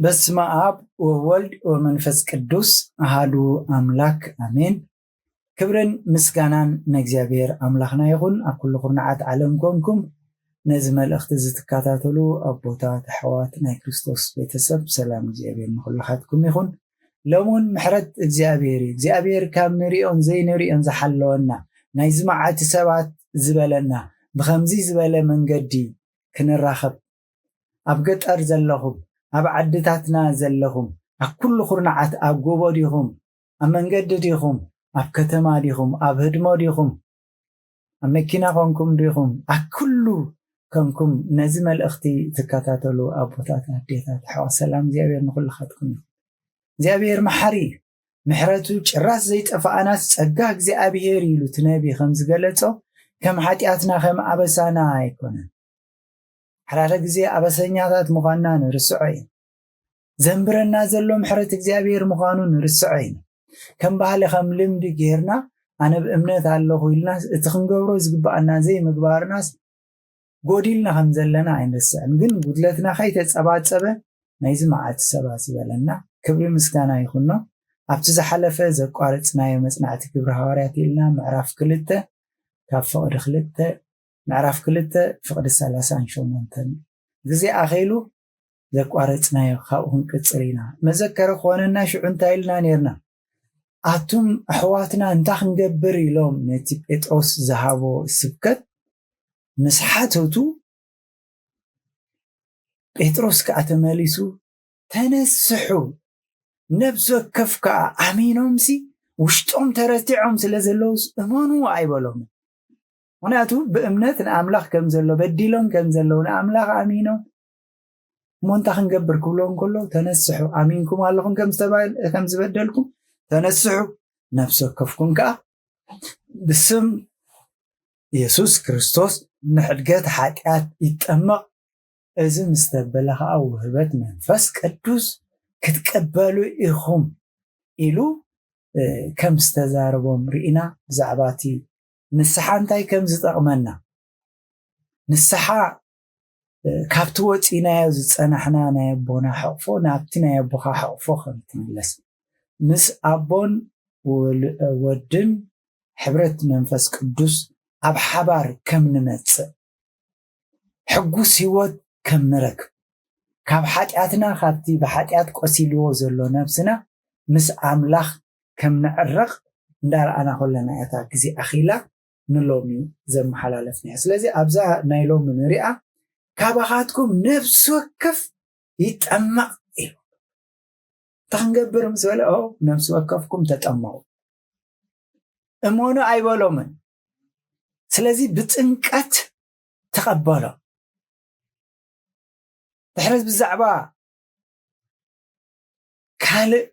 በስመ አብ ወወልድ ወመንፈስ ቅዱስ አሐዱ አምላክ አሜን። ክብርን ምስጋናን ንእግዚአብሔር አምላኽና ይኹን። ኣብ ኩሉ ኩርናዓት ዓለም ኮንኩም ነዚ መልእኽቲ ዝትከታተሉ ኣቦታት ኣሕዋት ናይ ክርስቶስ ቤተሰብ ሰላም እግዚአብሔር ንኩላኻትኩም ይኹን። ሎሙን ምሕረት እግዚአብሔር እግዚአብሔር ካብ ንሪኦን ዘይንሪኦን ዝሓለወና ናይ ዝመዓቲ ሰባት ዝበለና ብከምዚ ዝበለ መንገዲ ክንራኸብ ኣብ ገጠር ዘለኹም ኣብ ዓድታትና ዘለኹም ኣብ ኩሉ ኩርናዓት ኣብ ጎቦ ዲኹም ኣብ መንገዲ ዲኹም ኣብ ከተማ ዲኹም ኣብ ህድሞ ዲኹም ኣብ መኪና ኮንኩም ዲኹም ኣብ ኩሉ ኮንኩም ነዚ መልእኽቲ ትከታተሉ ኣቦታት ኣዴታት ኣሕዋት ሰላም እግዚአብሔር ንኩላኻትኩም ይኹን። እግዚአብሔር መሐሪ ምሕረቱ ጭራስ ዘይጠፋኣናስ ጸጋ እግዚአብሔር ኢሉ እቲ ነቢ ከም ዝገለጾ ከም ሓጢኣትና ከም ኣበሳና ኣይኮነን። ሓራረ ግዜ ኣበሰኛታት ምዃንና ንርስዖ ኢና። ዘንብረና ዘሎ ምሕረት እግዚአብሔር ምዃኑ ንርስዖ ኢና። ከም ባህሊ ከም ልምዲ ጌርና ኣነ ብእምነት ኣለኹ ኢልና እቲ ክንገብሮ ዝግባአና ዘይምግባርናስ ጎዲልና ከም ዘለና ኣይንርስዕን። ግን ጉድለትና ከይተፀባፀበ ናይዚ መዓልቲ ሰባት ዝበለና ክብሪ ምስጋና ይኹኖ። ኣብቲ ዝሓለፈ ዘቋረፅናዮ መፅናዕቲ ግብሪ ሃዋርያት ኢልና ምዕራፍ 2 ካብ ፍቕዲ 2 ምዕራፍ 2 ፍቕዲ 38 ግዜ ኣኺሉ ዘቋረፅናዮ ካብኡ ክንቅፅል ኢና። መዘከሪ ክኾነና ሽዑ እንታይ ኢልና ነርና? ኣቱም ኣሕዋትና እንታይ ክንገብር ኢሎም ነቲ ጴጥሮስ ዝሃቦ ስብከት ምስ ሓተቱ ጴጥሮስ ከዓ ተመሊሱ ተነስሑ ነብሲ ወከፍ ከዓ ኣሚኖምሲ ውሽጦም ተረቲዖም ስለ ዘለውስ እመኑ ኣይበሎም። ምክንያቱ ብእምነት ንኣምላኽ ከም ዘሎ በዲሎም ከም ዘለው ንኣምላኽ ኣሚኖም ሞንታ ክንገብር ክብሎም ከሎ ተነስሑ ኣሚንኩም ኣለኹም ከም ዝበደልኩም ተነስሑ ነብሲ ወከፍኩም ከዓ ብስም ኢየሱስ ክርስቶስ ንሕድገት ሓጢኣት ይጠመቕ እዚ ምስ ተበለ ከዓ ውህበት መንፈስ ቅዱስ ክትቀበሉ ኢኹም ኢሉ ከም ዝተዛረቦም ርኢና። ብዛዕባ እቲ ንስሓ እንታይ ከም ዝጠቕመና ንስሓ ካብቲ ወፂናዮ ዝፀናሕና ናይ ኣቦና ሓቕፎ ናብቲ ናይ ኣቦኻ ሓቕፎ ከም ትምለስ ምስ ኣቦን ወድን ሕብረት መንፈስ ቅዱስ ኣብ ሓባር ከም ንመፅእ ሕጉስ ሂወት ከም ንረክብ ካብ ሓጢኣትና ካብቲ ብሓጢኣት ቆሲልዎ ዘሎ ነብስና ምስ ኣምላኽ ከም ንዕረቕ እንዳረኣና ከለና እታ ግዜ ኣኺላ ንሎሚ ዘመሓላለፍና። ስለዚ ኣብዛ ናይ ሎሚ ንሪኣ ካባኻትኩም ነብሲ ወከፍ ይጠመቕ ኢሉ እንታይ ክንገብር ምስ በለ ነብሲ ወከፍኩም ተጠመቑ እመኑ ኣይበሎምን። ስለዚ ብጥንቀት ተቐበሎ። ድሕረት ብዛዕባ ካልእ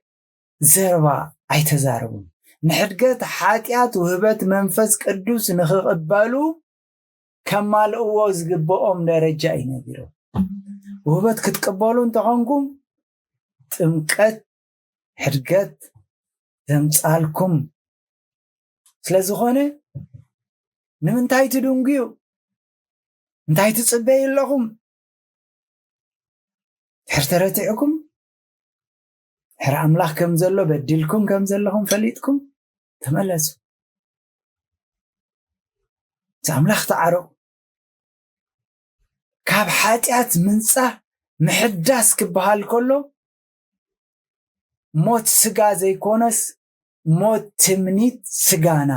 ዘረባ ኣይተዛረቡን። ንሕድገት ሓጢኣት ውህበት መንፈስ ቅዱስ ንኽቕበሉ ከማልእዎ ዝግብኦም ደረጃ እዩ ነጊሮ። ውህበት ክትቅበሉ እንተኾንኩም ጥምቀት ሕድገት ዘምፃልኩም ስለዝኾነ ንምንታይ ትድንግዩ? እንታይ ትፅበዩ ኣለኹም? ድሕር ተረቲዕኩም ድሕሪ ኣምላኽ ከም ዘሎ በዲልኩም ከም ዘለኹም ፈሊጥኩም ተመለሱ። እዚ ኣምላኽ ተዓረቑ። ካብ ሓጢኣት ምንፃህ ምሕዳስ ክበሃል ከሎ ሞት ስጋ ዘይኮነስ ሞት ትምኒት ስጋና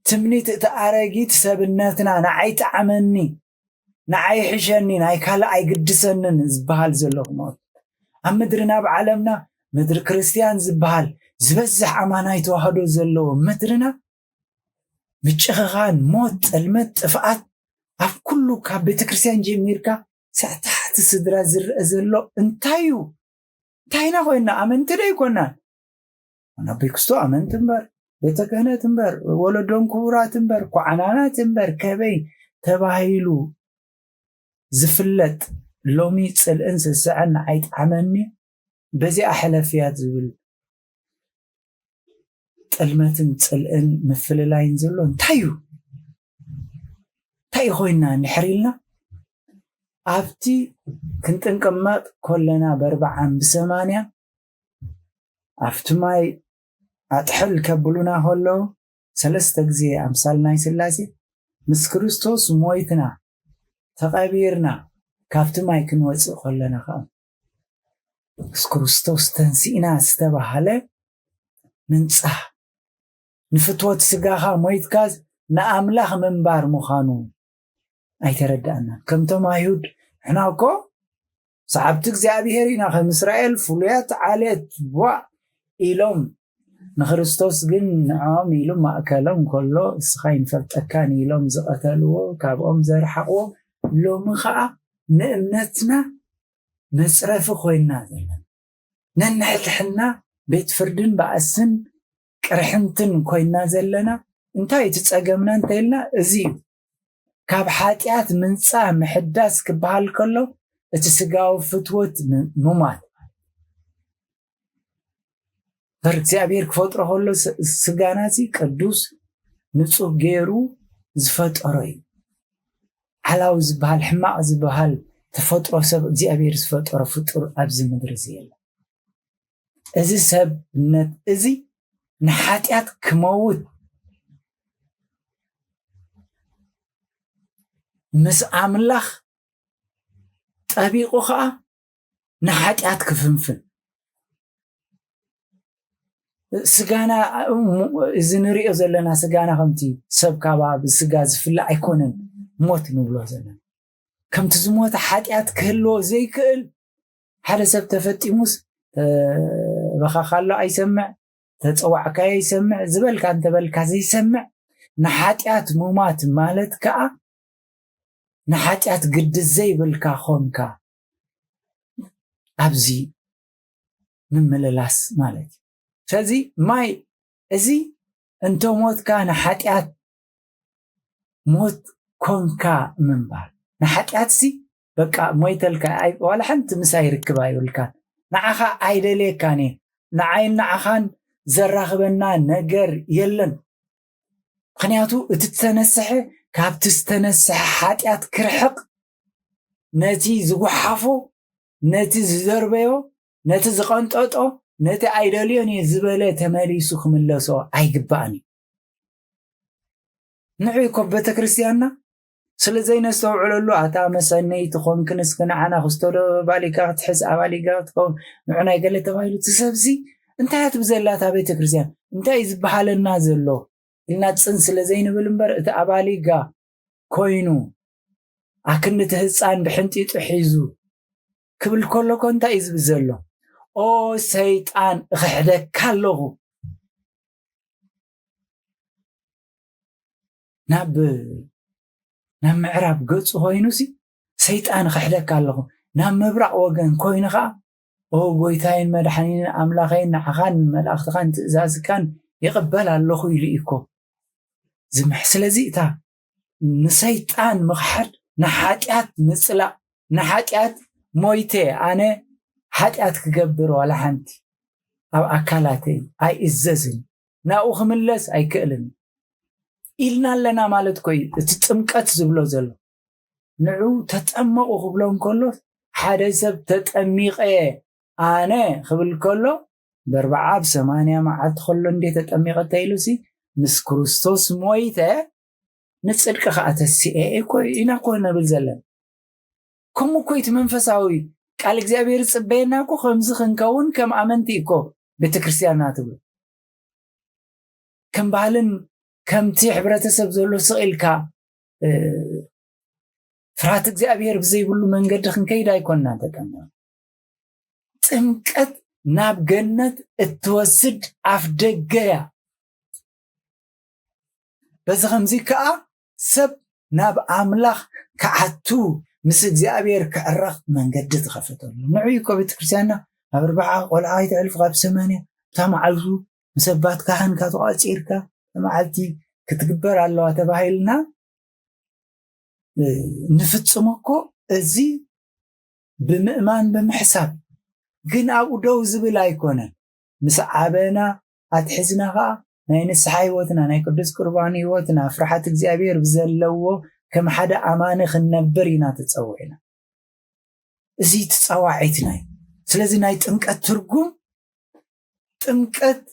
ትምኒት እቲ ኣረጊት ሰብነትና ንዓይ ጣዕመኒ ንዓይ ሕሸኒ ናይ ካልእ ኣይግድሰንን ዝበሃል ዘለኹ ሞት ኣብ ምድርና ብዓለምና ምድሪ ክርስቲያን ዝበሃል ዝበዝሕ ኣማናይ ተዋህዶ ዘለዎ ምድርና ምጭኽኻን ሞት ፅልመት ጥፍኣት ኣብ ኩሉ ካብ ቤተክርስትያን ጀሚርካ ሳዕታሕቲ ስድራ ዝርአ ዘሎ እንታዩ እንታይና ኮይና ኣመንቲ ዶ ይኮናን ኣቦይ ክስቶ ኣመንቲ እምበር ቤተ ክህነት እምበር ወለዶም ክቡራት እምበር ኳዕናናት እምበር ከበይ ተባሂሉ ዝፍለጥ ሎሚ ፅልእን ስስዕን ኣይጣዕመኒ በዚኣ ሕለፍያት ዝብል ጥልመትን ፅልእን ምፍልላይን ዘሎ እንታይ ኮይና ንሕሪልና ኣብቲ ክንጥንቅመጥ ኮለና በ40 ብ80 ኣብቲ ማይ ኣጥሕል ከብሉና ከለዉ 3 ግዜ ኣምሳል ናይ ስላሴ ምስ ክርስቶስ ሞይትና ተቐቢርና ካብቲ ማይ ክንወፅእ ከለና ከዓ ምስ ክርስቶስ ተንሲእና ዝተባሃለ ምንፃህ ንፍትወት ስጋኻ ሞይትካዝ ንኣምላኽ ምንባር ምዃኑ ኣይተረዳእና ከምቶም ኣይሁድ ንሕና እኮ ሰዓብቲ እግዚኣብሔር ኢና ከም እስራኤል ፍሉያት ዓሌት ኢሎም ንክርስቶስ ግን ንዖም ኢሉ ማእከሎም ከሎ እስኻ ይንፈልጠካን ኢሎም ዝቐተልዎ ካብኦም ዘርሓቕዎ ሎሚ ከዓ ንእምነትና መፅረፊ ኮይና ዘለና ነንሕልሕና ቤት ፍርድን በኣስን ቅርሕንትን ኮይና ዘለና እንታይ እቲ ፀገምና እንተኢልና እዚ ካብ ሓጢኣት ምንፃህ ምሕዳስ ክበሃል ከሎ እቲ ስጋዊ ፍትወት ምማት በር እግዚኣብሔር ክፈጥሮ ከሎ ስጋናሲ ቅዱስ ንፁህ ገይሩ ዝፈጠሮ እዩ ዓላዊ ዝበሃል ሕማቕ ዝበሃል ተፈጥሮ ሰብ እግዚኣብሔር ዝፈጠሮ ፍጡር ኣብዚ ምድሪ እዚ የለ እዚ ሰብነት እዚ ንሓጢኣት ክመውት ምስ ኣምላኽ ጠቢቑ ከዓ ንሓጢኣት ክፍንፍን ስጋና እዚ ንሪኦ ዘለና ስጋና ከምቲ ሰብ ካባ ብስጋ ዝፍላእ ኣይኮነን ሞት ንብሎ ዘለና ከምቲ ዝሞተ ሓጢኣት ክህልዎ ዘይክእል ሓደ ሰብ ተፈጢሙስ በኻኻሎ ኣይሰምዕ ተፀዋዕካ ይሰምዕ ዝበልካ እንተበልካ ዘይሰምዕ ንሓጢኣት ሙማት ማለት ከዓ ንሓጢኣት ግድዝ ዘይብልካ ኾንካ ኣብዚ ምምልላስ ማለት እዩ ስለዚ ማይ እዚ እንተሞትካ ንሓጢኣት ሞት ኮንካ ምንባር ንሓጢኣት ሲ በቃ ሞይተልካ ዋላ ሓንቲ ምስ ኣይርክብ ኣይብልካ ንዓኻ ኣይደልየካን እየ ንዓይን ንዓኻን ዘራኽበና ነገር የለን ምክንያቱ እቲ ዝተነስሐ ካብቲ ዝተነስሐ ሓጢኣት ክርሕቕ ነቲ ዝጓሓፎ ነቲ ዝዘርበዮ ነቲ ዝቐንጠጦ ነቲ ኣይደልዮን እየ ዝበለ ተመሊሱ ክምለሶ ኣይግባእን እዩ ንዑ እኮ ቤተክርስትያንና ስለዘይነስተውዕለሉ ኣታ መሰነይቲ ኮንክንስ ክንዓና ክስተዶ ባሊካ ክትሕዝ ኣባሊጋ ክትከውን ንዑ ናይ ገለ ተባሂሉ ትሰብዚ እንታይ ኣትብዘላታ ቤተክርስትያን እንታይ ዝበሃለና ዘሎ ኢልና ፅን ስለዘይንብል እምበር እቲ ኣባሊጋ ኮይኑ ኣክንቲ ህፃን ብሕንጢጡ ሒዙ ክብል ከለኮ እንታይ እዩ ዝብል ዘሎ ኦ ሰይጣን እኽሕደካ ኣለኹ ናብ ምዕራብ ገፁ ኮይኑሲ ሰይጣን እኽሕደካ ኣለኹ ናብ ምብራቕ ወገን ኮይኑ ከዓ ኦ ጎይታይን መድሓኒን ኣምላኸይን ንዓኻን መላእኽትኻን ትእዛዝካን ይቕበል ኣለኹ ኢሉ እኮ ዝምሕ ስለዚ እታ ንሰይጣን ምኽሓድ ንሓጢኣት ምፅላእ ንሓጢኣት ሞይተ ኣነ ሓጢኣት ክገብር ዋላ ሓንቲ ኣብ ኣካላተይ ኣይእዘዝን ናብኡ ክምለስ ኣይክእልን ኢልና ኣለና ማለት ኮይ እቲ ጥምቀት ዝብሎ ዘሎ ንዑ ተጠመቑ ክብሎ እንከሎ ሓደ ሰብ ተጠሚቐ ኣነ ክብል ከሎ ብ40 ብ80 መዓልቲ ከሎ እንዴ ተጠሚቐ ተኢሉሲ ምስ ክርስቶስ ሞይተ ንፅድቂ ከዓ ተሲኤ ኮይ ኢና ኮ ነብል ዘለና ከምኡ ኮይቲ መንፈሳዊ ቃል እግዚኣብሔር ፅበየና እኮ ከምዚ ክንከውን ከም ኣመንቲ እኮ ቤተክርስትያንና ትብሉ ከም ባህልን ከምቲ ሕብረተሰብ ዘሎ ስቕኢልካ ፍርሃት እግዚኣብሔር ብዘይብሉ መንገዲ ክንከይድ ኣይኮንና ተጠምና ጥምቀት ናብ ገነት እትወስድ ኣፍ ደገያ በዚ ከምዚ ከዓ ሰብ ናብ ኣምላኽ ክዓቱ ምስ እግዚኣብሔር ክዕረኽ መንገዲ ተኸፈተሉ ንዕዩ እኮ ቤተክርስትያንና ኣብ 40 ቆልዓ ይተዕልፍ ካብ 80 እታ መዓልቱ ምስ ኣባት ካህንካ ተቋፂርካ መዓልቲ ክትግበር ኣለዋ ተባሂልና ንፍጽሞ እኮ እዚ ብምእማን ብምሕሳብ ግን ኣብኡ ደው ዝብል ኣይኮነን ምስ ዓበና ኣትሕዝና ከዓ ናይ ንስሓ ህይወትና ናይ ቅዱስ ቁርባን ህይወትና ፍርሓት እግዚኣብሔር ብዘለዎ ከም ሓደ ኣማኒ ክንነብር ኢና ተፀውዒና እዚ ተፀዋዒትና ስለዚ ናይ ጥምቀት ትርጉም ጥምቀት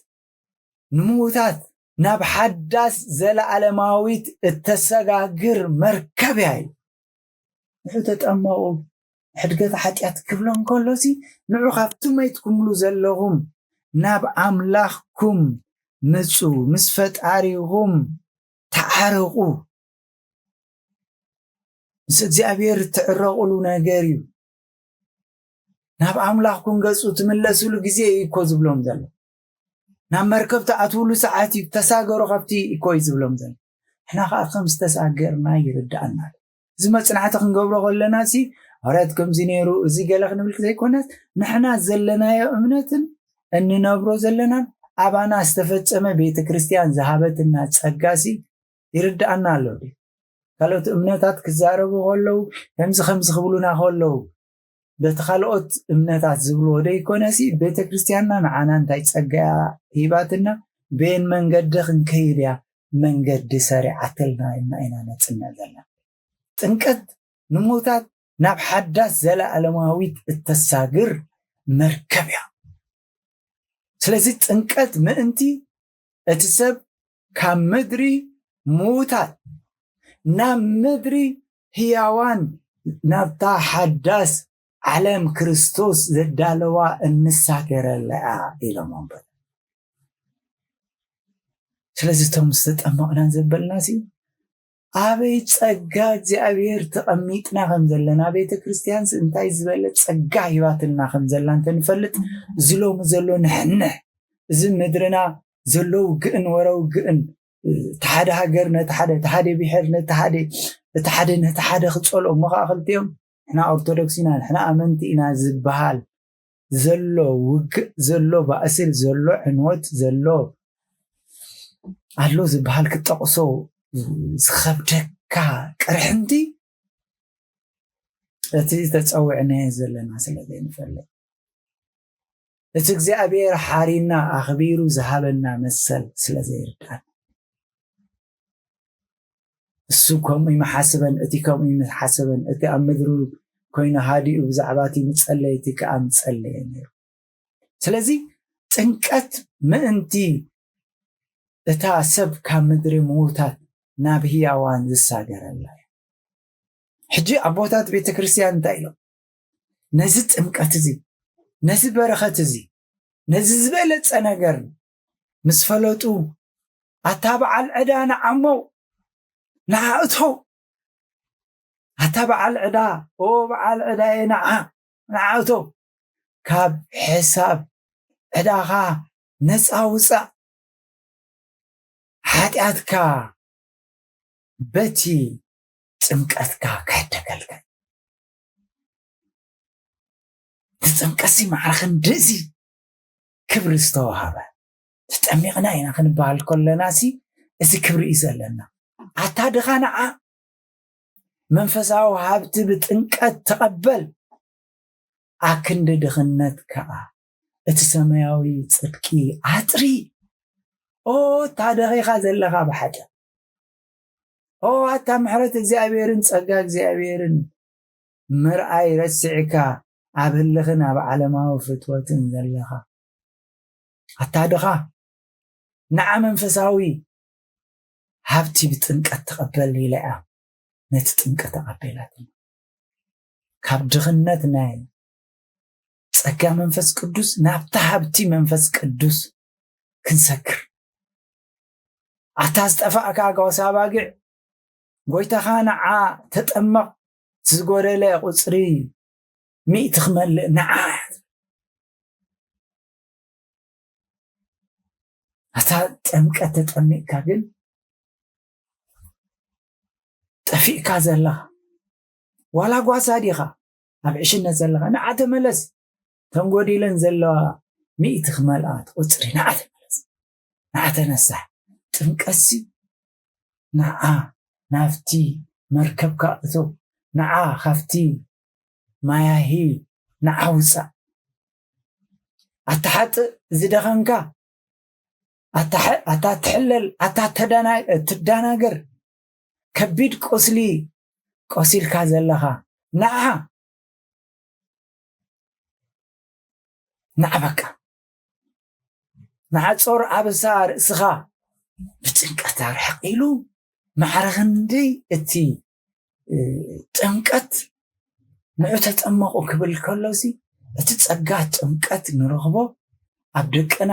ንሙታት ናብ ሓዳስ ዘለዓለማዊት እተሰጋግር መርከብያ እዩ ንዑ ተጠመቑ ሕድገት ሓጢአት ክብሎም ከሎሲ ንዑ ካብቶም ኣይትኩምሉ ዘለኹም ናብ ኣምላኽኩም ምፁ ምስ ፈጣሪኹም ተዓረቑ ምስ እግዚኣብሔር ትዕረቑሉ ነገር እዩ ናብ ኣምላኽኩም ገፁ ትምለሱሉ ግዜ እኮ ዝብሎም ዘሎ ናብ መርከብ ተኣትውሉ ሰዓት እዩ ተሳገሩ ካብቲ እኮ ዝብሎም ዘሎ ንሕና ከዓ ከም ዝተሳገርና ይርዳእና እዚ መፅናዕቲ ክንገብሮ ከለና ሲ ሃዋርያት ከምዚ ነይሩ እዚ ገለ ክንብል ዘይኮነስ ንሕና ዘለናዮ እምነትን እንነብሮ ዘለናን ኣባና ዝተፈፀመ ቤተክርስትያን ዝሃበትና ፀጋሲ ይርዳእና ኣሎ ካልኦት እምነታት ክዛረቡ ከለው ከምዚ ክብሉና ከለው በቲ ካልኦት እምነታት ዝብልዎ ደይኮነሲ ቤተክርስትያንና ንዓና እንታይ ፀጋ ሂባትና ቤን መንገዲ ክንከይድ እያ መንገዲ ሰሪዓትልና ኢና ነፅንዕ ዘለና ጥምቀት ንሙታት ናብ ሓዳስ ዘለዓለማዊት እተሳግር መርከብ እያ ስለዚ ጥምቀት ምእንቲ እቲ ሰብ ካብ ምድሪ ሙታት ናብ ምድሪ ህያዋን ናብታ ሓዳስ ዓለም ክርስቶስ ዘዳለዋ እንሳገረላ ኢሎም ኣንበል ስለዚ እቶም ዝተጠመቕናን ዘበልናሲ ኣበይ ፀጋ እግዚኣብሔር ተቐሚጥና ከም ዘለና ቤተክርስትያን እንታይ ዝበለ ፀጋ ሂባትና ከም ዘለና እንተንፈልጥ ዝሎሙ ዘሎ ንሕንሕ እዚ ምድርና ዘለው ግእን ወረው ግእን ተሓደ ሃገር ነቲ ሓደ ብሔር ነቲ ሓደ ክፀልኦ ሞ ከዓ ክልቲኦም ንሕና ኦርቶዶክስ ኢና ንሕና ኣመንቲ ኢና ዝበሃል ዘሎ ውግእ ዘሎ ባእስል ዘሎ ዕንወት ዘሎ ኣሎ ዝበሃል ክጠቕሶ ዝኸብደካ ቅርሕንቲ እቲ ተፀዊዕናዮ ዘለና ስለዘይንፈልጥ እቲ እግዚኣብሔር ሓሪና ኣኽቢሩ ዝሃበና መሰል ስለዘይርዳእና እሱ ከምኡ ይመሓስበን እቲ ከምኡ ይመሓስበን እቲ ኣብ ምድሪ ኮይኑ ሃዲኡ ብዛዕባ እቲ ምፀለይ እቲ ከዓ ምፀለየ ነይሩ ስለዚ ጥምቀት ምእንቲ እታ ሰብ ካብ ምድሪ ምዉታት ናብ ህያዋን ዝሳገረላ ሕጂ ኣቦታት ቤተክርስትያን እንታይ ኢሎም ነዚ ጥምቀት እዚ ነዚ በረኸት እዚ ነዚ ዝበለፀ ነገር ምስ ፈለጡ ኣታ በዓል ዕዳ ንዓመው ንዓእቶ ኣታ በዓል ዕዳ ኦ በዓል ዕዳየ ንዓእቶ ካብ ሕሳብ ዕዳኻ ነፃ ውፃእ ሓጢአትካ በቲ ጥምቀትካ ከሕደገልካ ትጥምቀሲ መዓርኽን ድእዚ ክብሪ ዝተዋሃበ ተጠሚቕና ኢና ክንበሃል ከለናሲ እዚ ክብሪ እዩ ዘለና ኣታ ድኻ ንዓ መንፈሳዊ ሃብቲ ብጥምቀት ተቐበል ኣክንዲ ድኽነት ከዓ እቲ ሰማያዊ ጽድቂ ኣጥሪ ኦ ታደኺኻ ዘለኻ ብሓደ ኦ ኣታ ምሕረት እግዚኣብሔርን ፀጋ እግዚኣብሔርን ምርኣይ ረሲዕካ ኣብ ህልኽን ኣብ ዓለማዊ ፍትወትን ዘለኻ ኣታ ድኻ ንዓ መንፈሳዊ ሃብቲ ብጥምቀት ተቐበል ኢላ ነቲ ጥምቀት ተቐበላት ካብ ድኽነት ናይ ፀጋ መንፈስ ቅዱስ ናብታ ሃብቲ መንፈስ ቅዱስ ክንሰክር ኣታ ዝጠፋእካ ጋውሳ ባጊዕ ጎይታኻ ንዓ ተጠመቕ ዝጎደለ ቁፅሪ 100 ክመልእ ንዓ ኣታ ጥምቀት ተጠሚቕካ ግን ጠፊእካ ዘለኻ ዋላ ጓሳ ዲኻ ኣብ ዕሽነት ዘለኻ ንዓተ መለስ ተንጎዲለን ዘለዋ 100 ክመልኣ ትቁፅሪ ንዓተ መለስ ንዓተ ነሳሕ ጥምቀሲ ንዓ ናፍቲ መርከብካ እቶ ንዓ ካፍቲ ማያሂ ንዓ ውፃእ ኣታሓጥ ዝደኸንካ ኣታትሕለል ኣታትዳናገር ከቢድ ቆሲልካ ዘለኻ ንዓ በቃ ንዓ ጾር ኣበሳ ርእስኻ ብጭንቀት ርሕቕ ኢሉ ማዕረኽንደይ እቲ ጥምቀት ንዑ ተጠመቑ ክብል ከሎሲ እቲ ጸጋ ጥምቀት ንረኽቦ ኣብ ደቅና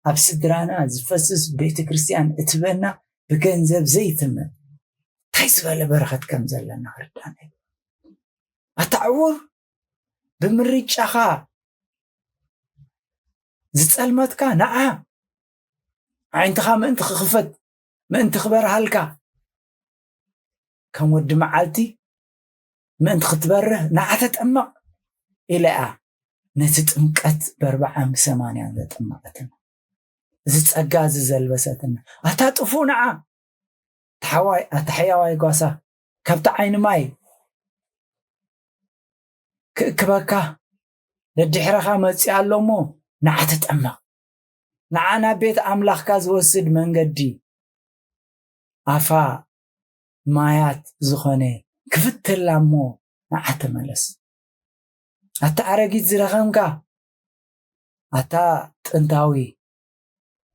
ኣብ ስድራና ዝፈስስ ቤተ ክርስቲያን እትበና ብገንዘብ ዘይትመን እንታይ ዝበለ በረኸት ከም ዘለና ክርዳነ ኣታዕውር ብምርጫኻ ዝጸልመትካ ንዓ ዓይንትኻ ምእንቲ ክኽፈት ምእንቲ ክበርሃልካ ከም ወዲ መዓልቲ ምእንቲ ክትበርህ ንዓ ተጠመቕ ኢለኣ ነቲ ጥምቀት ብ40-80 ዘጠመቐትና እዚ ጸጋ ዝዘልበሰትና ኣታጥፉ ንዓ ኣታሕያዋይ ጓሳ ካብቲ ዓይኒ ማይ ክእክበካ ደድሕረኻ መፂእ ኣሎ እሞ ንዓ ተጠመቕ ንዓ ናብ ቤት ኣምላኽካ ዝወስድ መንገዲ ኣፋ ማያት ዝኾነ ክፍትላ እሞ ንዓ ተመለስ ኣታ ኣረጊት ዝረኸምካ ኣታ ጥንታዊ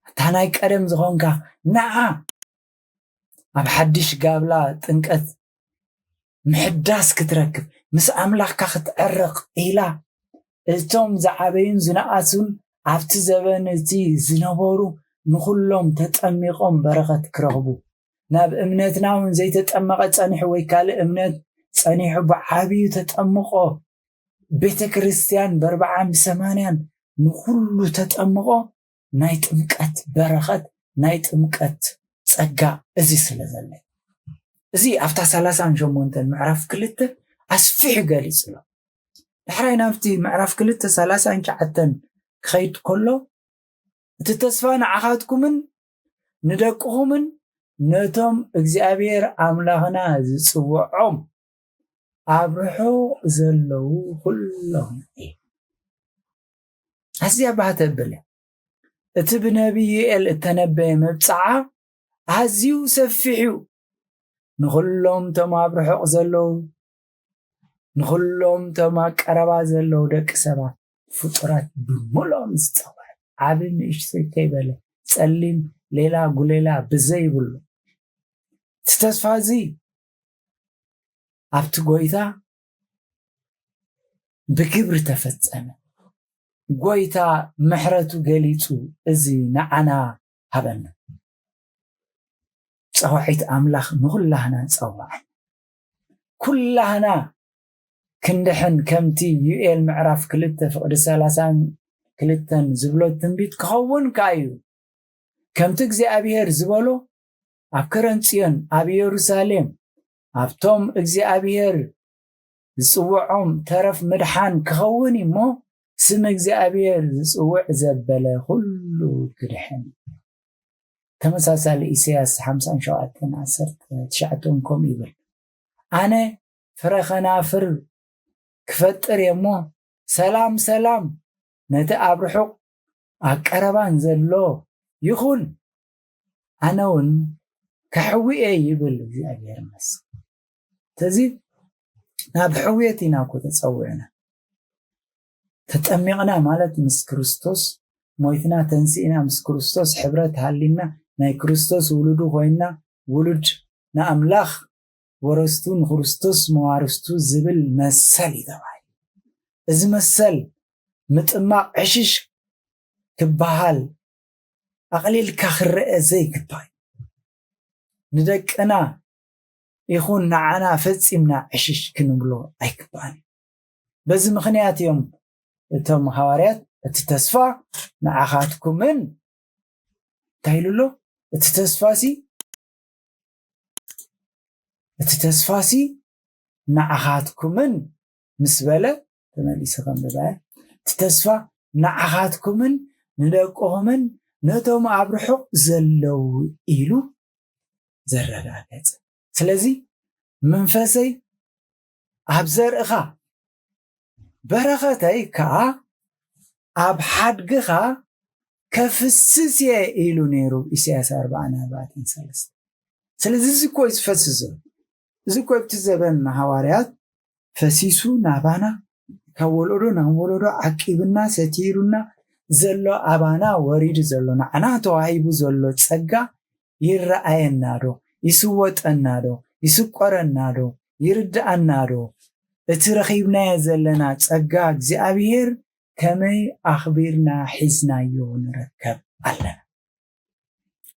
ኣታ ናይ ቀደም ዝኾንካ ንዓ ኣብ ሓድሽ ጋብላ ጥምቀት ምሕዳስ ክትረክብ ምስ ኣምላኽካ ክትዕረቕ ኢላ እቶም ዝዓበዩን ዝነኣሱን ኣብቲ ዘበን እቲ ዝነበሩ ንኹሎም ተጠሚቖም በረኸት ክረኽቡ ናብ እምነትና እውን ዘይተጠመቐ ጸኒሑ ወይ ካልእ እምነት ጸኒሑ ብዓብዩ ተጠምቆ ቤተ ክርስቲያን ብ40-80 ንኹሉ ተጠምቆ ናይ ጥምቀት በረኸት ናይ ጥምቀት ጸጋ እዚ ስለ ዘሎ እዚ ኣብታ 38 ምዕራፍ 2 ኣስፊሕ ገሊጽሎ ድሕራይ ናብቲ ምዕራፍ 2:39 ክኸይድ ከሎ እቲ ተስፋ ንዓኻትኩምን ንደቅኹምን ነቶም እግዚአብሔር ኣምላኽና ዝጽውዖም ኣብ ርሑቕ ዘለዉ ኩሎም እዩ ኣዝያ ባህተ ኣበለ እቲ ብነቢይ ዩኤል እተነበየ መብፅዓ ኣዝዩ ሰፊሕ ንኹሎም ቶም ኣብ ርሑቕ ዘለዉ ንኹሎም ቶም ኣብ ቀረባ ዘለዉ ደቂ ሰባት ፍጡራት ብምልኦም ዝፀውዕ ዓብ ንእሽተይ ከይበለ ጸሊም ሌላ ጉሌላ ብዘይብሉ እቲ ተስፋ እዚ ኣብቲ ጎይታ ብግብሪ ተፈጸመ ጎይታ ምሕረቱ ገሊጹ እዚ ንዓና ሃበና ፀዋዒት ኣምላኽ ንኹላህና ፀዋዕ ኩላህና ክንድሕን ከምቲ ዩኤል ምዕራፍ 2:32 ዝብሎ ትንቢት ክኸውን ካዩ ከምቲ እግዚአብሔር ዝበሎ ኣብ ከረንጽዮን ኣብ ኢየሩሳሌም ኣብቶም እግዚአብሔር ዝጽውዖም ተረፍ ምድሓን ክኸውን እሞ ስም እግዚአብሔር ዝጽውዕ ዘበለ ሁሉ ክድሕን ተመሳሳሊ ኢሳያስ 57:19 ከም ይብል ኣነ ፍረ ከናፍር ክፈጥር እሞ ሰላም ሰላም ነቲ ኣብ ርሑቕ ኣብ ቀረባን ዘሎ ይኹን ኣነ እውን ከሕዊኤ ይብል እግዚአብሔር መስክ ተዚ ናብ ሕውየት ኢና እኮ ተፀውዕና ተጠሚቕና ማለት ምስ ክርስቶስ ሞይትና ተንሲእና ምስ ክርስቶስ ሕብረት ሃሊና ናይ ክርስቶስ ውሉዱ ኮይና ውሉድ ንኣምላኽ ወረስቱ ንክርስቶስ መዋርስቱ ዝብል መሰል ይተባሂል እዚ መሰል ምጥማቕ ዕሽሽ ክበሃል ኣቕሊልካ ክርአ ዘይግባእ ንደቅና ይኹን ንዓና ፈፂምና ዕሽሽ ክንብሎ ኣይግባእን በዚ ምክንያት እዮም እቶም ሐዋርያት እቲ ተስፋ ንዓኻትኩምን እንታይ ኢሉሎ እቲ ተስፋሲ تتسفاسي نعخاتكمن مسبلة تمليس خمبلا تتسفى نعخاتكمن ندقوهمن نتوم عبرحو زلو إيلو زرقاقات سلازي منفسي عبزر إخا برغتي كا عب حدقخا كفسسي إيلو نيرو إسياس 4:43 سلازي زكو يسفسسو زكو يبتزبن حواريات فسيسو نابانا كولودو عقيبنا ستيرونا زلو أبانا وريد زلو نعنا توهيبو زلو تسقى يرأينادو يسوتنادو يسقرنادو يردأنادو اترخيبنا يزلنا تسقى እግዚአብሔር كمي أخبرنا حزنا يونركب الله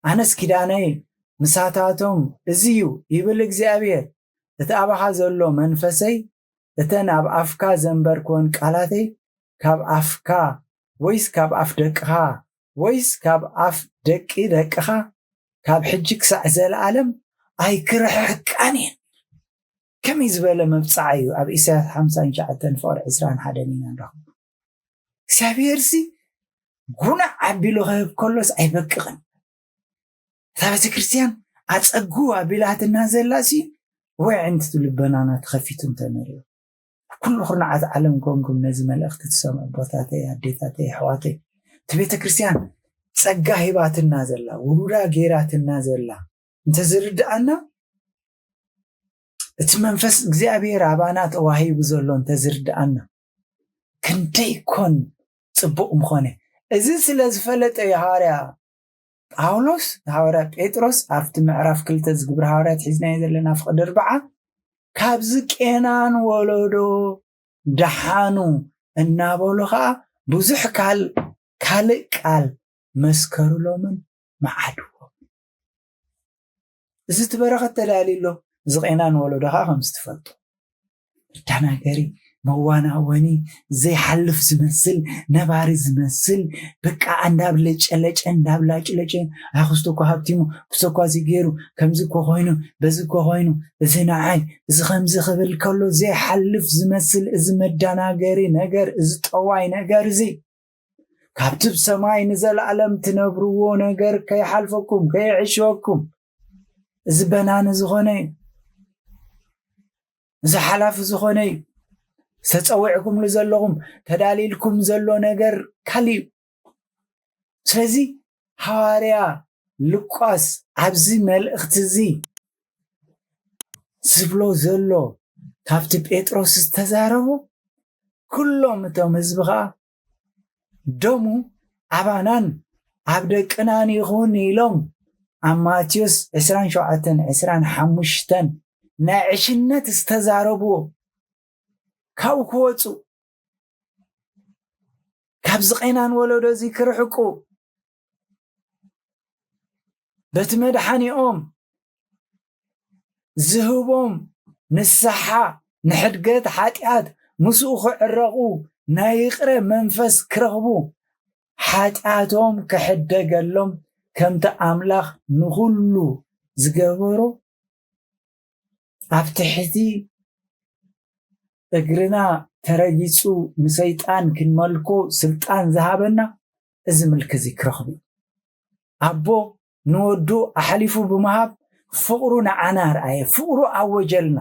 أنس كداني مساتاتهم ازيو يبل እግዚአብሔር تتابخا زلو منفسي اتناب أفكا زنبركون قالاتي كاب أفكا ويس كاب أف دقها ويس كاب أف دقي دقها كاب حجك سعزل العالم أي كرحك أنين كم يزبل مبصعيو أب إساء 5:21 حدنين نرغب سابيرسي قونا عبيلو غيب كلوس أي بقغن ثابت كريستيان أتسقوا عبيلات النازل لاسي وعند تلبنانا تخفيتم تمريو كل خرنعات عالم كونكم نزم الأخت تسمع بوتاتي هديتاتي حواتي تبيت كريستيان تسقى هبات النازل ورودا غيرات النازل انت زرد أنا اتمنفس እግዚአብሔር አባናት ዋሂብ ዘሎ انت زرد أنا كنتي كون ጽቡቕ ምኾነ እዚ ስለ ዝፈለጠ የሐዋርያ ጳውሎስ ሐዋርያ ጴጥሮስ አፍቲ ምዕራፍ 2 ዝግብር ሐዋርያት ሒዝና ዘለና ፍቅድ 4 ካብዚ ቄናን ወለዶ ደሓኑ እናበሉኻ ብዙሕ ካልእ ቃል መስከሩሎምን መዓድዎ እዚ ትበረኸት ተዳሊሎ ዝቄናን ወለዶኻ ከም ዝትፈልጡ ተናገሪ መዋናወኒ زي حلف زمسل نباري زمسل بقى انداب لچ اخستو كو هابتيمو كسوكو زيغيرو كمزي كو خوينو بزي كو خوينو زينا عاي زي خمزي خبر كله زي حلف زمسل از مداناغري نجر از طواي نجر زي كابتب سماي نزل علم تنبرو نجر كي حلفكم كي عشوكم از بنان زغوني زي حلاف زغوني ستوعكم لزلهم تداليلكم زلو نجر كلي سلزي حواريا لوقاس عبزي ملأخت زي زبلو زلو كافت بيتروس استزاربو كلهم توم هزبغا دومو عبانان عبدك اناني يخوني لهم عماتيوس 27:25 ناعشنت استزاربو كاو كوتو كابز قينان ولودو زي كرحكو بتمدحانيهم زهوبهم نسحا نحدقت حاتيات مسوخ عرقو نايقري منفس كرغبو حاتياتهم كحدقلهم كمت أملاخ نغلو زقبرو افتحتي እግርና ተረጊጹ ንሰይጣን ክንመልኮ ስልጣን ዝሃበና እዚ ምልክት ይክረኽቡ አቦ ንወዱ አሕሊፉ ብምሃብ ፍቅሩ ንዓና ረአየ ፍቅሩ አወጀልና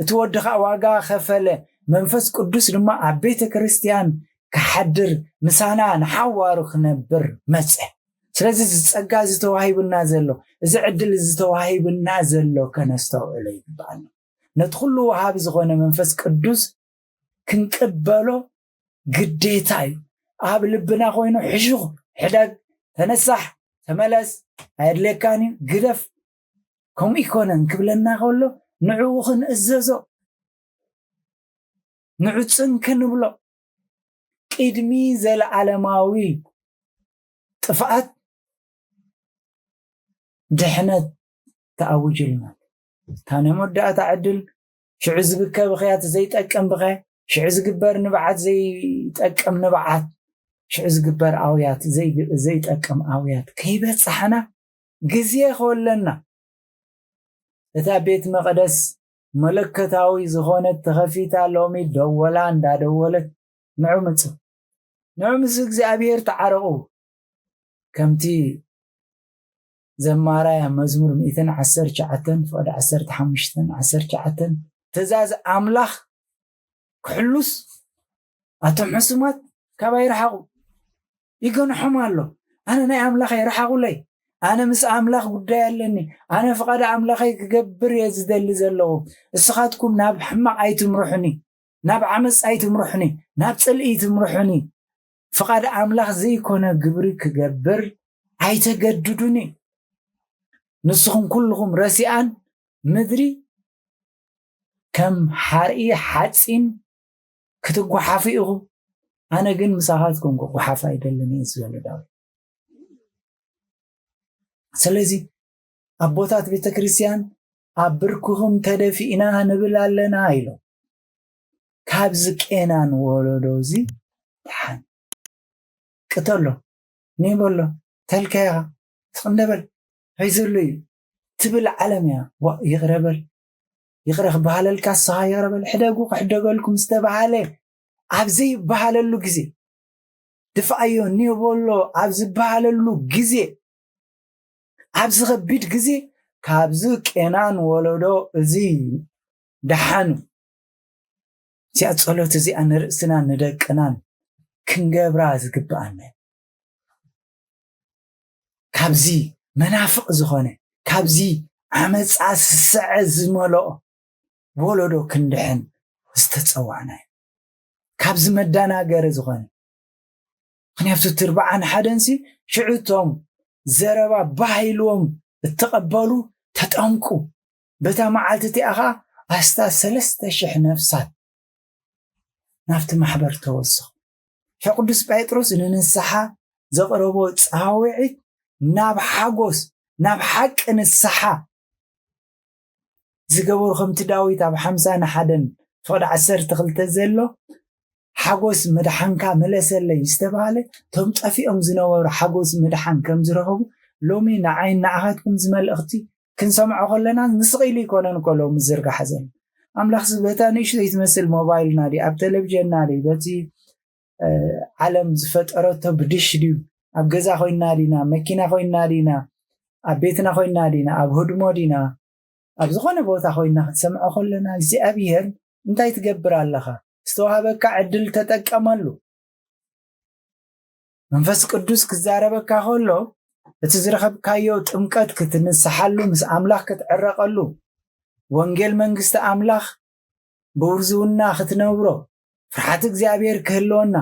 እትወድኻ ዋጋ ከፈለ መንፈስ ቅዱስ ድማ ኣብ ቤተ ክርስቲያን ክሓድር ምሳና ንሓዋሩ ክነብር መጽ ስለዚ ዝጸጋ ዝተዋሂብና ዘሎ እዚ ዕድል ዝተዋሂብና ዘሎ ከነስተውዕሎ ይባል نتخلو وهاب زغونا منفس قدوس كنقبلو قديتاي هاب لبنا خوينو حشوخ حداق تنسح تملس هيدليكاني قدف كم يكونن كبلنا خولو نعوخن اززو نعوصن كنبلو قدمي زل عالماوي طفات دحنت تأوجلنا تاني مدة تعدل شعز بك بخيات زي تأكم بخي شعز قبر نبعات زي تأكم نبعات شعز قبر آويات زي تأكم آويات كيبت صحنا قزيه خول لنا እታ ቤት መቅደስ መለከታዊ ዝኾነት ተኸፊታ ሎሚ ደወላ እንዳደወለት ንዑ ምስ እግዚአብሔር ተዓረቁ ከምቲ ዘማራያ መዝሙር 119 ፍቅዲ 15 ትእዛዝ ኣምላኽ ክሕሉስ ኣቶም ሕሱማት ካባይ ይረሓቁ ይገንሖም ኣሎ ኣነ ናይ ኣምላኽ ይረሓቁለይ ኣነ ምስ ኣምላኽ ጉዳይ ኣለኒ ኣነ ፍቃድ ኣምላኸይ ክገብር እየ ዝደሊ ዘለኹ እስኻትኩም ናብ ሕማቕ ኣይትምርሑኒ ናብ ዓመፅ ኣይትምርሑኒ ናብ ፅልኢ ትምርሑኒ ፍቃድ ኣምላኽ ዘይኮነ ግብሪ ክገብር ኣይተገድዱኒ ንስኹም ኩልኹም ረሲኣን ምድሪ ከም ሓርኢ ሓፂን ክትጓሓፉ ኢኹም ኣነ ግን ምሳኻትኩም ክጓሓፍ ኣይደልን እየ ዝበለ ዳዊት ስለዚ ኣቦታት ቤተ ክርስቲያን ኣብ ብርክኹም ተደፊእና ንብል ኣለና ኢሎም ካብዚ ቄናን ወለዶ እዚ ድሓን ቅተሎ ኒበሎ ተልከያ ትቕንደበል ሒዘሉ እዩ ትብል ዓለም እያ ይቕረበል ይቕረኽ ባህለልካ ስኻ ይቕረበል ሕደጉ ክሕደገልኩም ዝተባሃለ ኣብ ዘይበሃለሉ ግዜ ድፍኣዮ ኒበሎ ኣብ ዝበሃለሉ ግዜ ኣብ ዝኸቢድ ግዜ ካብዚ ቄናን ወለዶ እዚ ድሓኑ እዚኣ ጸሎት እዚኣ ንርእስና ንደቅናን ክንገብራ ዝግብኣና ካብዚ መናፍቕ ዝኾነ ካብዚ ዓመፃ ስስዐ ዝመልኦ ወለዶ ክንድሕን ዝተፀዋዕና ካብዚ መዳናገሪ ዝኾነ ምክንያቱ ትርባዓን ሓደንሲ ሽዑቶም ዘረባ ባሂልዎም እተቐበሉ ተጠምቁ በታ መዓልቲ እቲኣ ኸ ኣስታ 3,000 ነፍሳት ናፍቲ ማሕበር ተወሰኹ ቅዱስ ጴጥሮስ ንንስሓ ዘቕረቦ ፃዊዒት ናብ ሓጎስ ናብ ሓቂ ንስሓ ዝገበሩ ከምቲ ዳዊት ኣብ 51 ፍቅዲ 12 ዘሎ ሓጎስ ምድሓንካ መለሰለይ ዝተባሃለ ቶም ጠፊኦም ዝነበሩ ሓጎስ ምድሓን ከም ዝረኸቡ ሎሚ ንዓይን ንዓኻትኩም ዝመልእኽቲ ክንሰምዖ ከለና ንስቕኢሉ ይኮነን ከሎ ምዝርጋሕ ዘሎ ኣምላኽ በታ ንእሽተይ ትመስል ሞባይልና ዲ ኣብ ቴሌቭዥንና ዲ በቲ ዓለም ዝፈጠረቶ ብድሽ ድዩ ኣብ ገዛ ኮይና ዲና መኪና ኮይና ዲና ኣብ ቤትና ኮይና ዲና ኣብ ህድሞ ዲና ኣብ ዝኾነ ቦታ ኮይና ክትሰምዖ ከለና እግዚኣብሔር እንታይ ትገብር ኣለኻ ዝተዋሃበካ ዕድል ተጠቀመሉ መንፈስ ቅዱስ ክዛረበካ ከሎ እቲ ዝረኸብካዮ ጥምቀት ክትንስሓሉ ምስ ኣምላኽ ክትዕረቐሉ ወንጌል መንግስቲ ኣምላኽ ብውርዝውና ክትነብሮ ፍርሓት እግዚኣብሔር ክህልወና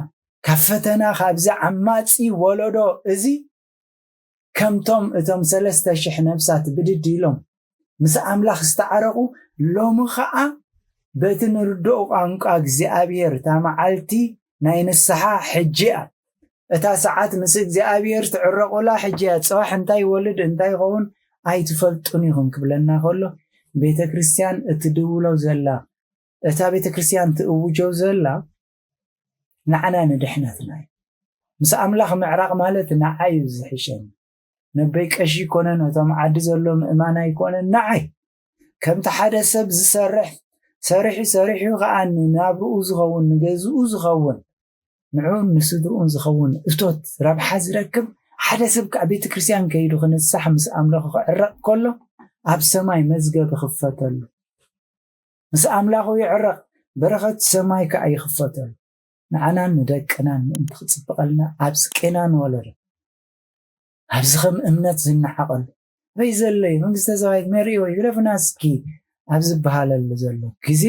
ካብ ፈተና ካብዚ ዓማፂ ወለዶ እዚ ከምቶም እቶም 3,000 ነፍሳት ብድድ ኢሎም ምስ ኣምላኽ ዝተዓረቑ ሎሚ ከዓ በቲ ንርድኦ ቋንቋ እግዚኣብሔር እታ መዓልቲ ናይ ንስሓ ሕጂ እያ እታ ሰዓት ምስ እግዚኣብሔር ትዕረቑላ ሕጂ እያ ፅባሕ እንታይ ይወልድ እንታይ ይኸውን ኣይትፈልጡን ኢኹም ክብለና ከሎ ቤተ ክርስቲያን እትድውሎ ዘላ እታ ቤተ ክርስቲያን ትእውጆ ዘላ ንዓና ንድሕነትና ምስ ኣምላኽ ምዕራቕ ማለት ንዓይ ዝሕሸን ነበይ ቀሺ ይኮነን እቶም ዓዲ ዘሎ ምእማና ይኮነን ንዓይ ከምቲ ሓደ ሰብ ዝሰርሕ ሰሪሑ ከዓ ናብርኡ ዝኸውን ንገዝኡ ዝኸውን ንዑ ንስድኡን ዝኸውን እቶት ረብሓ ዝረክብ ሓደ ሰብ ከዓ ቤተ ክርስቲያን ከይዱ ክንሳሕ ምስ ኣምላኽ ክዕረቕ ከሎ ኣብ ሰማይ መዝገብ ይኽፈተሉ ምስ ኣምላኹ ይዕረቕ በረኸት ሰማይ ከዓ ይኽፈተሉ ንዓናን ንደቅናን ምእንቲ ክፅብቐልና ኣብ ስቄናን ወለዶ ኣብዚ ከም እምነት ዝነሓቐሉ በይ ዘለይ መንግስተ ሰማያት መሪኦ ይለፍና እስኪ ኣብ ዝበሃለሉ ዘሎ ግዜ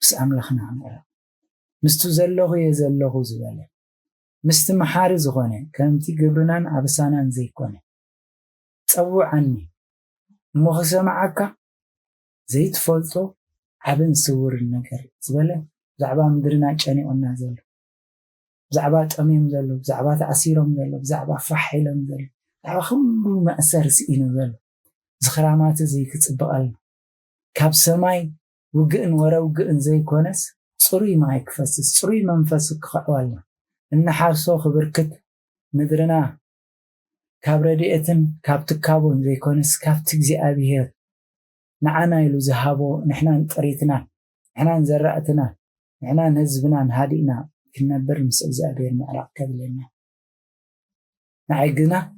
ምስ ኣምላኽና ምዕራቕ ምስቱ ዘለኹ እየ ዘለኹ ዝበለ ምስቲ መሓሪ ዝኾነ ከምቲ ግብርናን ኣበሳናን ዘይኮነ ፀውዓኒ እሞ ክሰማዓካ ዘይትፈልጦ ዓብን ስውርን ነገር ዝበለ ብዛዕባ ምድርና ጨኒቆና ዘሎ ብዛዕባ ጠምዮም ዘሎ ብዛዕባ ተኣሲሮም ዘሎ ብዛዕባ ፋሕ ኢሎም ዘሎ ብዛዕባ ኩሉ መእሰር ስኢኑ ዘሎ ዝኽራማት እዚ ክፅበቐልና ካብ ሰማይ ውግእን ወረውግእን ዘይኮነስ ፅሩይ ማይ ክፈስስ ፅሩይ መንፈስ ክኸዕወልና እናሓርሶ ክብርክት ምድርና ካብ ረድኤትን ካብ ትካቦን ዘይኮነስ ካብቲ እግዚኣብሔር نعنا إلو زهابو نحنا نطريتنا نحنا نزرعتنا نحنا نهزبنا نهادئنا كنا برمس إزابير معراق كبلنا نعيقنا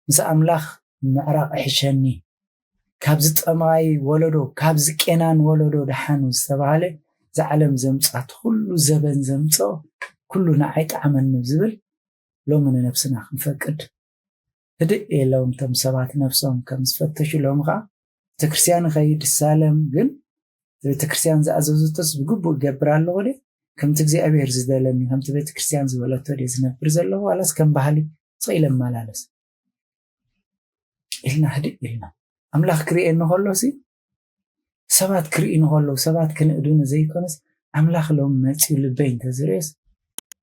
مس أملاخ معراق إحشاني كابزت أماي ولدو كابزك إنان ولدو دحانو استبالي زعلم زمصات كله زبن زمصو كله نعيت عمل نبزبل لو من نفسنا نفقد هدئ لهم تم سبات نفسهم كم سفتشوا لهم غا تكرسيان خيد السالم جن تكرسيان زازوزتس بقبو جبر الله ولي كم تجزي أبي هرز دالني هم تبي تكرسيان زولا تودي زنبرز الله وعلى كم بحالي صيلا ما لالس إلنا هدئ إلنا أملاخ كري إنه هلو سي سبات كري إنه هلو سبات كن أدون زي كونس أملاخ لهم ماتي لبين تزريس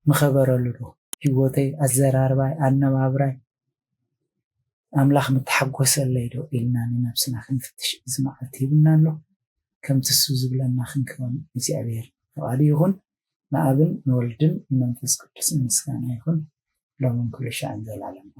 مخبر له هيوتي الزرار باي أنا بابراي أملاخ متحقوس الليدو إلنا لنفسنا خنفتش إزماعتي بنا له كم تسوز بلنا خنكون إزي أبير وعلي يخون ما أبن نولدن منفس قدس نسكان يخون لو من كل شيء عند العالم